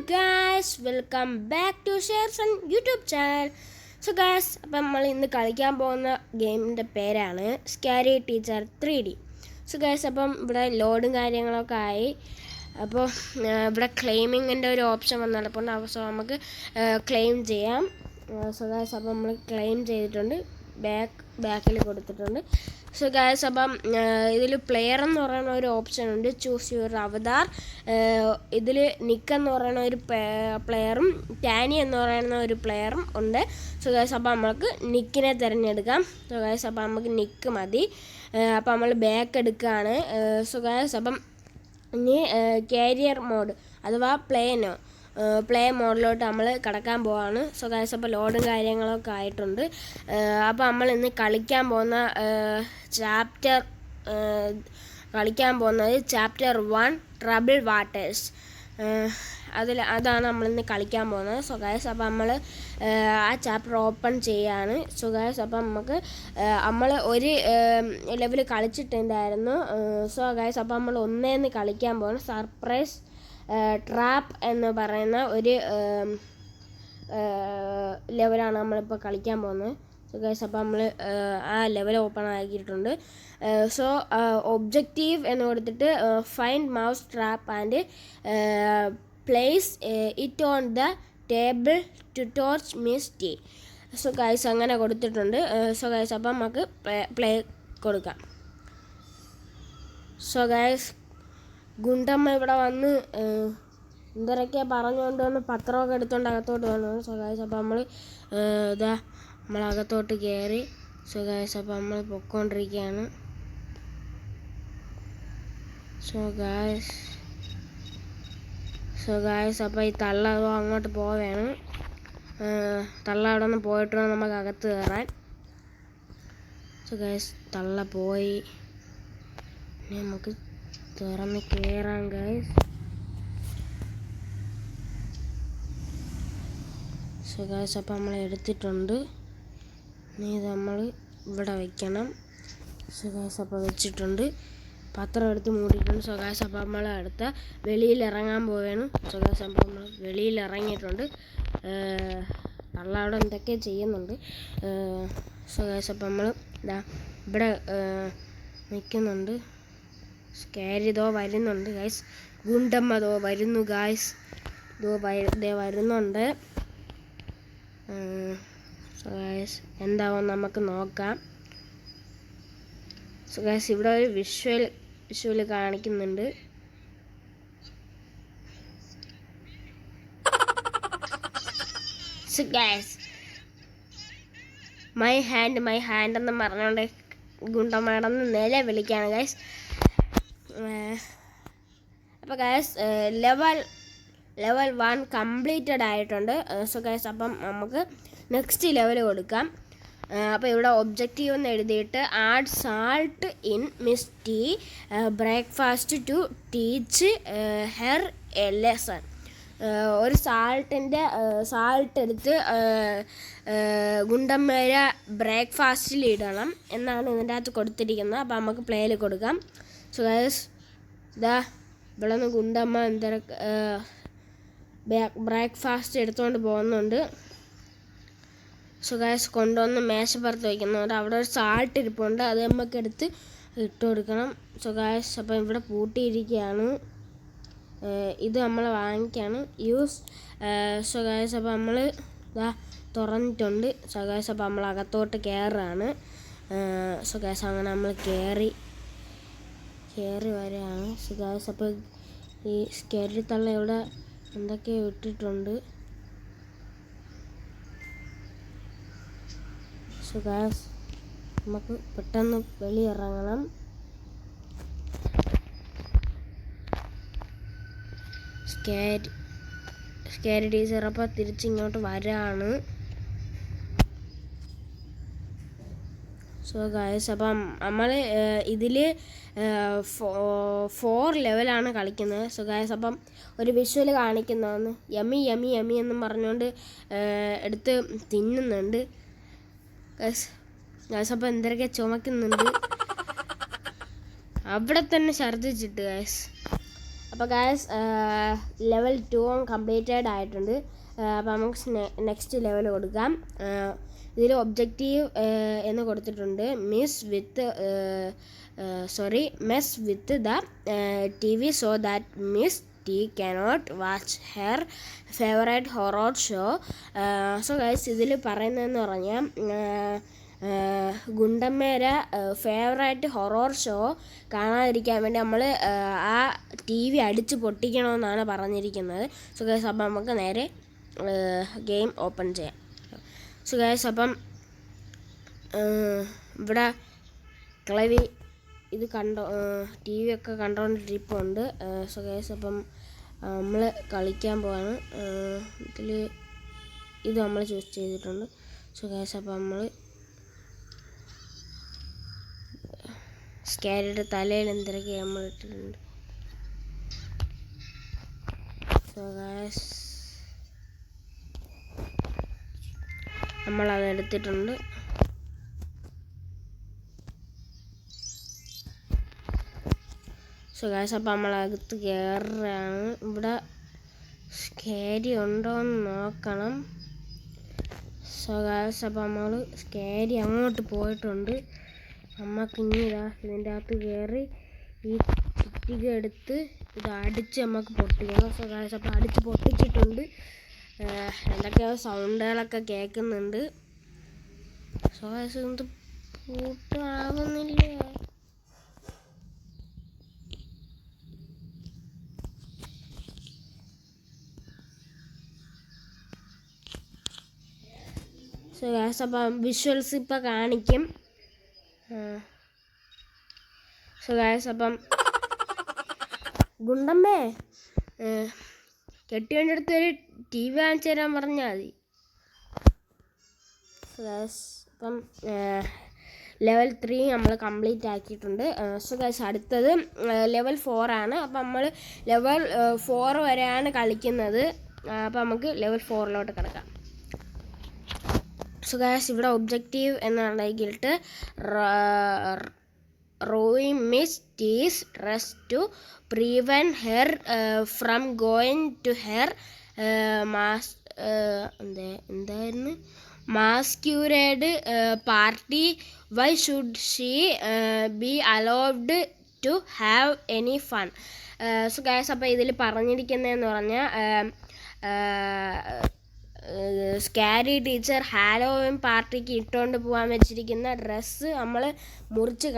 guys, welcome back to Sharefun YouTube channel. So guys, അപ്പോൾ നമ്മൾ ഇന്ന് കളിക്കാൻ പോകുന്ന ഗെയിമിൻ്റെ പേരാണ് scary teacher 3D. So guys, അപ്പം ഇവിടെ ലോഡും കാര്യങ്ങളൊക്കെ ആയി. അപ്പോൾ ഇവിടെ ക്ലെയിമിങ്ങിൻ്റെ ഒരു ഓപ്ഷൻ വന്നപ്പോൾ സോ നമുക്ക് ക്ലെയിം ചെയ്യാം. സോ ഗൈസ്, അപ്പം നമ്മൾ ക്ലെയിം ചെയ്തിട്ടുണ്ട്, ബാക്കിൽ കൊടുത്തിട്ടുണ്ട്. സോ ഗൈസ്, അപ്പം ഇതിൽ പ്ലെയർ എന്ന് പറയുന്ന ഒരു ഓപ്ഷൻ ഉണ്ട്, ചൂസ് യുവർ അവതാർ. ഇതിൽ നിക്ക് എന്ന് പറയുന്ന ഒരു പ്ലെയറും ടാനി എന്ന് പറയുന്ന ഒരു പ്ലെയറും ഉണ്ട്. സോ ഗൈസ്, അപ്പം നമുക്ക് നിക്കിനെ തിരഞ്ഞെടുക്കാം. സോ ഗൈസ്, അപ്പം നമുക്ക് നിക്ക് മതി. അപ്പം നമ്മൾ ബാക്ക് എടുക്കുകയാണ്. സോ ഗൈസ്, അപ്പം ഇനി കാരിയർ മോഡ് അഥവാ പ്ലേ മോഡിലോട്ട് നമ്മൾ കടക്കാൻ പോവാണ്. സോ ഗൈസ്, അപ്പോൾ ലോഡും കാര്യങ്ങളൊക്കെ ആയിട്ടുണ്ട്. അപ്പോൾ നമ്മൾ ഇന്ന് കളിക്കാൻ പോകുന്നത് ചാപ്റ്റർ 1 ട്രബിൾ വാട്ടേഴ്സ്. അതാണ് നമ്മളിന്ന് കളിക്കാൻ പോകുന്നത്. സോ ഗൈസ്, അപ്പോൾ നമ്മൾ ആ ചാപ്റ്റർ ഓപ്പൺ ചെയ്യാണ്. സോ ഗൈസ്, അപ്പം നമുക്ക് നമ്മൾ ഒരു ലെവൽ കളിച്ചിട്ടുണ്ടായിരുന്നു. സോ ഗൈസ്, അപ്പോൾ നമ്മൾ ഒന്നേന്ന് കളിക്കാൻ പോകുന്നത് സർപ്രൈസ് ട്രാപ്പ് എന്ന് പറയുന്ന ഒരു ലെവലാണ് നമ്മളിപ്പോൾ കളിക്കാൻ പോകുന്നത്. സോ ഗൈസ്, അപ്പോൾ നമ്മൾ ആ ലെവൽ ഓപ്പൺ ആക്കിയിട്ടുണ്ട്. സോ ഒബ്ജക്റ്റീവ് എന്ന് കൊടുത്തിട്ട് find mouse trap and place it on the table to torch Misty. So guys, അങ്ങനെ കൊടുത്തിട്ടുണ്ട്. സോ ഗൈസ്, അപ്പം നമുക്ക് പ്ലേ കൊടുക്കാം. സോ ഗൈസ്, ഗുണ്ടമ്മ ഇവിടെ വന്ന് എന്തൊക്കെ പറഞ്ഞുകൊണ്ട് വന്ന് പത്രമൊക്കെ എടുത്തുകൊണ്ട് അകത്തോട്ട് വന്നു. സോ ഗൈസ്, അപ്പോൾ നമ്മളകത്തോട്ട് കയറി. സോ ഗൈസ്, അപ്പോൾ നമ്മൾ പൊയ്ക്കൊണ്ടിരിക്കുകയാണ്. സോ ഗൈസ്, അപ്പോൾ ഈ തള്ള അങ്ങോട്ട് പോവുകയാണ്. തള്ള അവിടെ നിന്ന് പോയിട്ട് വേണം നമുക്ക് അകത്ത് കയറാൻ. സോ ഗൈസ്, തള്ള പോയി. ഇനി നമുക്ക് തുറന്ന് കയറാം ഗൈസ്. സോ ഗൈസ്, അപ്പോൾ നമ്മൾ എടുത്തിട്ടുണ്ട്. ഇനി നമ്മൾ ഇവിടെ വയ്ക്കണം. സോ ഗൈസ്, അപ്പോൾ വെച്ചിട്ടുണ്ട്. പത്രം എടുത്ത് മൂടിയിട്ടുണ്ട്. സോ ഗൈസ്, അപ്പോൾ നമ്മൾ അടുത്ത വെളിയിൽ ഇറങ്ങാൻ പോവുകയാണ്. സോ ഗൈസ്, അപ്പോൾ നമ്മൾ വെളിയിൽ ഇറങ്ങിയിട്ടുണ്ട്. തള്ള അവിടെ എന്തൊക്കെ ചെയ്യുന്നുണ്ട്. സോ ഗൈസ്, അപ്പോൾ നമ്മൾ ഇവിടെ നിൽക്കുന്നുണ്ട്. സ്കാരി വരുന്നുണ്ട് ഗൈസ്. ഗുണ്ടമ്മ വരുന്നു ഗൈസ്. വരുന്നുണ്ട്. സോ ഗൈസ്, എന്താവും നമുക്ക് നോക്കാം. സോ ഗൈസ്, ഇവിടെ ഒരു വിഷ്വൽ കാണിക്കുന്നുണ്ട്. സോ ഗൈസ്, മൈ ഹാൻഡ് എന്ന് പറഞ്ഞുകൊണ്ട് ഗുണ്ടമ്മയുടെ നില വിളിക്കുകയാണ് ഗൈസ്. അപ്പോൾ ഗൈസ്, ലെവൽ 1 കംപ്ലീറ്റഡ് ആയിട്ടുണ്ട്. സോ ഗൈസ്, അപ്പം നമുക്ക് നെക്സ്റ്റ് ലെവൽ കൊടുക്കാം. അപ്പോൾ ഇവിടെ ഒബ്ജക്റ്റീവ് എന്ന് എഴുതിയിട്ട് add salt in Misty breakfast to teach her a lesson. ഒരു സാൾട്ട് എടുത്ത് ഗുണ്ടമ്മേരെ ബ്രേക്ക്ഫാസ്റ്റിൽ ഇടണം എന്നാണ് ഇതിൻ്റെ അകത്ത് കൊടുത്തിരിക്കുന്നത്. അപ്പോൾ നമുക്ക് പ്ലേയിൽ കൊടുക്കാം. സോ ഗൈസ്, ഇവിടെ നിന്ന് ഗുണ്ടമ്മ ബ്രേക്ക്ഫാസ്റ്റ് എടുത്തുകൊണ്ട് പോകുന്നുണ്ട്. സോ ഗൈസ്, കൊണ്ടുവന്ന് മേശപ്പുറത്ത് വയ്ക്കുന്നുണ്ട്. അവിടെ ഒരു സാൾട്ട് ഇരിപ്പുണ്ട്, അത് നമുക്ക് എടുത്ത് ഇട്ട് കൊടുക്കണം. സോ ഗൈസ്, അപ്പം ഇവിടെ പൂട്ടിയിരിക്കുകയാണ്. ഇത് നമ്മൾ വാങ്ങിക്കാണ് യൂസ്. സോ ഗൈസ്, അപ്പോൾ നമ്മൾ തുറന്നിട്ടുണ്ട്. സോ ഗൈസ്, അപ്പോൾ നമ്മൾ അകത്തോട്ട് കയറുകയാണ്. സോ ഗൈസ്, അങ്ങനെ നമ്മൾ കയറി വരികയാണ്. സോ ഗൈസ്, അപ്പോൾ ഈ സ്കാരി തള്ള ഇവിടെ എന്തൊക്കെയോ ഇട്ടിട്ടുണ്ട്. സോ ഗൈസ്, നമുക്ക് പെട്ടെന്ന് വെളിയിറങ്ങണം. സ്കാരി ടീച്ചർ അപ്പോൾ തിരിച്ചിങ്ങോട്ട് വരാണ്. സോ ഗൈസ്, അപ്പം നമ്മൾ ഇതിൽ 4 ലെവലാണ് കളിക്കുന്നത്. സോ ഗൈസ്, അപ്പം ഒരു വിഷ്വൽ കാണിക്കുന്നതാണ്. യമി എന്നും പറഞ്ഞുകൊണ്ട് എടുത്ത് തിന്നുന്നുണ്ട് ഗൈസ്. അപ്പോൾ എന്തൊക്കെ ചുമക്കുന്നുണ്ട്. അവിടെ തന്നെ ഛർദ്ദിച്ചിട്ട് ഗൈസ്. അപ്പോൾ ഗായ്സ് ലെവൽ 2 കംപ്ലീറ്റഡ് ആയിട്ടുണ്ട്. അപ്പോൾ നമുക്ക് നെക്സ്റ്റ് ലെവൽ കൊടുക്കാം. ഇതിൽ ഒബ്ജക്റ്റീവ് എന്ന് കൊടുത്തിട്ടുണ്ട് mess with the TV so that Miss T cannot watch her favorite horror show. So guys ഇതിൽ പറയുന്നതെന്ന് പറഞ്ഞാൽ ഗുണ്ടമ്മേരെ ഫേവറേറ്റ് ഹൊറർ ഷോ കാണാതിരിക്കാൻ വേണ്ടി നമ്മൾ ആ TV അടിച്ച് പൊട്ടിക്കണമെന്നാണ് പറഞ്ഞിരിക്കുന്നത്. സോ ഗൈസ് അപ്പം നമുക്ക് നേരെ ഗെയിം ഓപ്പൺ ചെയ്യാം. സോ ഗൈസ് അപ്പം ഇവിടെ കിളവി ഇത് TV ഒക്കെ കണ്ടുകൊണ്ടിരിപ്പുണ്ട്. സോ ഗൈസ് അപ്പം നമ്മൾ കളിക്കാൻ പോവാണ്. ഇത് നമ്മൾ ചൂസ് ചെയ്തിട്ടുണ്ട്. സോ ഗൈസ് അപ്പം നമ്മൾ സ്കാരിയുടെ തലയിൽ എന്തൊക്കെ നമ്മൾ ഇട്ടിട്ടുണ്ട്. സോ ഗൈസ് നമ്മളത് എടുത്തിട്ടുണ്ട്. സോ ഗൈസ് അപ്പം നമ്മളകത്ത് കയറുകയാണ്. ഇവിടെ സ്കാരി ഉണ്ടോയെന്ന് നോക്കണം. സോ ഗൈസ് അപ്പം നമ്മൾ സ്കാരി അങ്ങോട്ട് പോയിട്ടുണ്ട്. നമുക്കിനി ഇതിൻ്റെ അകത്ത് കയറി ഈ ചുറ്റിക എടുത്ത് ഇത് അടിച്ച് നമുക്ക് പൊട്ടിക്കണം. സോ ഗൈസ് അപ്പം അടിച്ച് പൊട്ടിച്ചിട്ടുണ്ട്. എന്തൊക്കെയോ സൗണ്ടുകളൊക്കെ കേൾക്കുന്നുണ്ട്. സോ ഗൈസ് ഇത് പൂട്ടാവുന്നില്ലേ? സോ ഗൈസ് അപ്പം വിഷ്വൽസ് ഇപ്പം കാണിക്കും. സോ ഗൈസ് അപ്പം ഗുണ്ടമ്മേ കെട്ടിയോൻ്റെ അടുത്ത് ഒരു TV വാങ്ങിച്ചു തരാൻ പറഞ്ഞാൽ മതി. സോ ഗൈസ് അപ്പം ലെവൽ 3 നമ്മൾ കംപ്ലീറ്റ് ആക്കിയിട്ടുണ്ട്. സോ ഗൈസ് അടുത്തത് ലെവൽ 4 ആണ്. അപ്പം നമ്മൾ ലെവൽ 4 വരെയാണ് കളിക്കുന്നത്. അപ്പം നമുക്ക് ലെവൽ 4 കിടക്കാം. സോ ഗൈസ് ഇവിടെ ഒബ്ജക്റ്റീവ് എന്നുണ്ടെങ്കിലിട്ട് rowing miss tees dress to prevent her from going to her എന്തായിരുന്നു masquerade party. Why should she be allowed to have any fun. So guys അപ്പോൾ ഇതിൽ പറഞ്ഞിരിക്കുന്നതെന്ന് പറഞ്ഞാൽ സ്കാരി ടീച്ചർ ഹാലോവിൻ പാർട്ടിക്ക് ഇട്ടുകൊണ്ട് പോകാൻ വെച്ചിരിക്കുന്ന ഡ്രസ്സ് നമ്മൾ മുറിച്ച്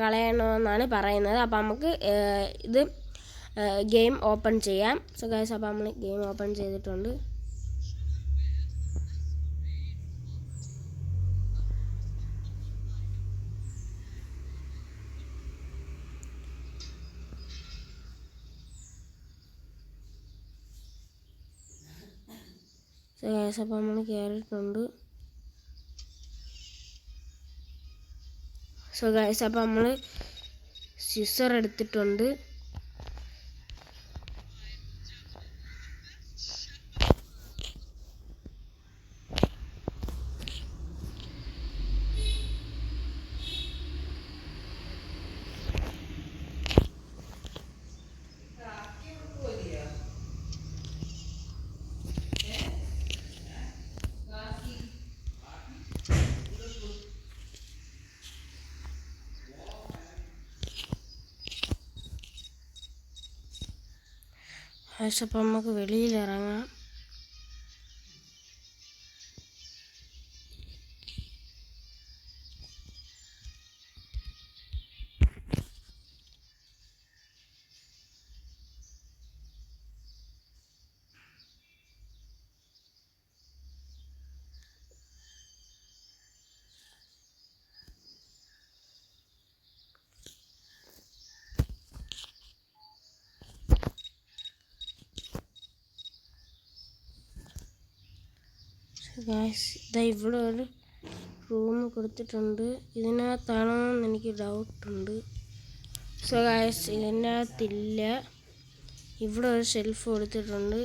കളയണമെന്നാണ് പറയുന്നത്. അപ്പോൾ നമുക്ക് ഇത് ഗെയിം ഓപ്പൺ ചെയ്യാം. സോ ഗൈസ് അപ്പോൾ നമ്മൾ ഗെയിം ഓപ്പൺ ചെയ്തിട്ടുണ്ട്. സോ ഗൈസ് അപ്പോൾ നമ്മൾ കയറിയിട്ടുണ്ട്. സോ ഗൈസ് അപ്പോൾ നമ്മൾ സിസർ എടുത്തിട്ടുണ്ട്. അപ്പം നമുക്ക് വെളിയിലിറങ്ങാം. ഗൈസ് ഇതാ ഇവിടെ ഒരു റൂം കൊടുത്തിട്ടുണ്ട്. ഇതിനകത്താണോ എന്ന് എനിക്ക് ഡൗട്ടുണ്ട്. So guys ഇതിനകത്തില്ല. ഇവിടെ ഒരു ഷെൽഫ് കൊടുത്തിട്ടുണ്ട്.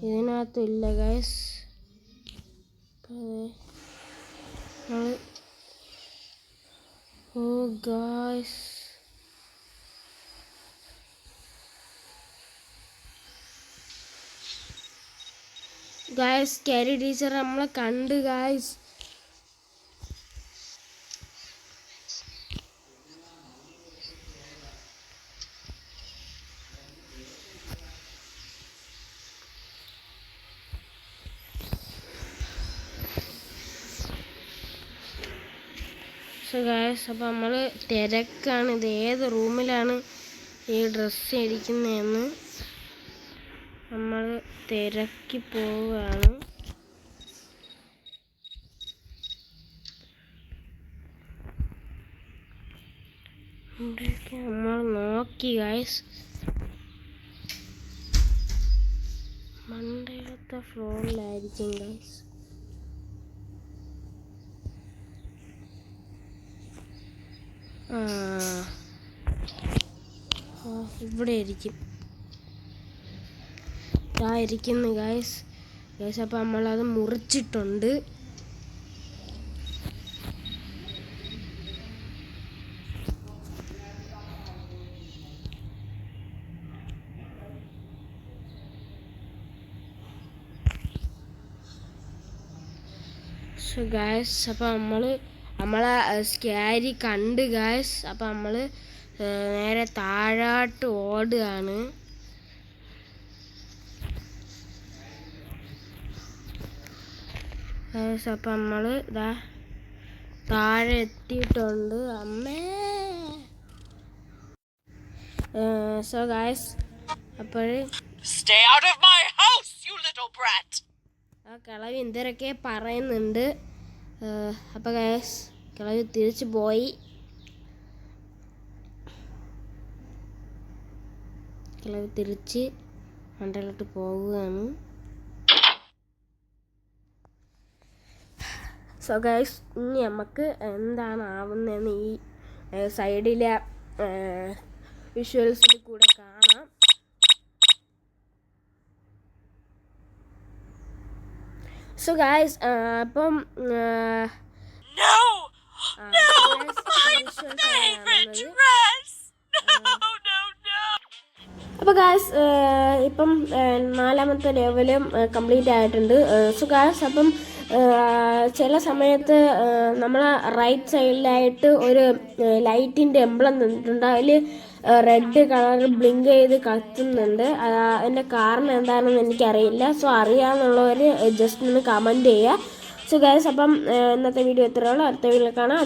ഇതിനകത്തില്ല ഗൈസ്. ഓ ഗൈസ് ഗായ്സ് സ്കാരി ടീച്ചർ നമ്മളെ കണ്ട് ഗായ്സ്. ഗായ്സ് അപ്പം നമ്മൾ തിരക്കാണ്. ഇത് ഏത് റൂമിലാണ് ഈ ഡ്രസ്സ് ഇരിക്കുന്നതെന്ന് നമ്മൾ തിരക്കി പോവുകയാണ്. ഇവിടെയൊക്കെ നമ്മൾ നോക്കി ഗായ്സ്. മണ്ടയിലത്തെ ഫ്ലോറിലായിരിക്കും ഗായ്സ്. ഇവിടെ ഇരിക്കും. ഇരിക്കുന്നു ഗായ്സ്. അപ്പം നമ്മളത് മുറിച്ചിട്ടുണ്ട്. ഗായ്സ് അപ്പം നമ്മളെ സ്കാരി കണ്ട് ഗായ്സ്. അപ്പം നമ്മൾ നേരെ താഴോട്ട് ഓടുകയാണ്. ഗായ്സ് അപ്പം നമ്മൾ ഇതാ താഴെ എത്തിയിട്ടുണ്ട്. അമ്മേ. സോ ഗായ്സ് അപ്പോൾ ആ കിളവി എന്തൊക്കെ പറയുന്നുണ്ട്. അപ്പോൾ ഗായ്സ് കിളവി തിരിച്ചു പോയി. കിളവി തിരിച്ച് മണ്ടയിലോട്ട് പോവുകയാണ്. സോ ഗൈസ് ഇനി നമുക്ക് എന്താണ് ആവുന്നതെന്ന് ഈ സൈഡിലെ വിഷ്വൽസിൽ കൂടെ കാണാം. സോ ഗൈസ് അപ്പം അപ്പോൾ ഗായ്സ് ഇപ്പം 4ാമത്തെ ലെവലും കംപ്ലീറ്റ് ആയിട്ടുണ്ട്. സോ ഗായ്സ് അപ്പം ചില സമയത്ത് നമ്മളെ റൈറ്റ് സൈഡിലായിട്ട് ഒരു ലൈറ്റിൻ്റെ എംബ്ലം തന്നിട്ടുണ്ട്. അതിൽ റെഡ് കളർ ബ്ലിങ്ക് ചെയ്ത് കത്തുന്നുണ്ട്. അതിൻ്റെ കാരണം എന്താണെന്ന് എനിക്കറിയില്ല. സോ അറിയാമെന്നുള്ളവർ ജസ്റ്റ് ഒന്ന് കമൻറ്റ് ചെയ്യുക. സോ ഗായ്സ് അപ്പം ഇന്നത്തെ വീഡിയോ ഇത്രയേ ഉള്ളൂ. അടുത്ത വീഡിയോ കാണാം.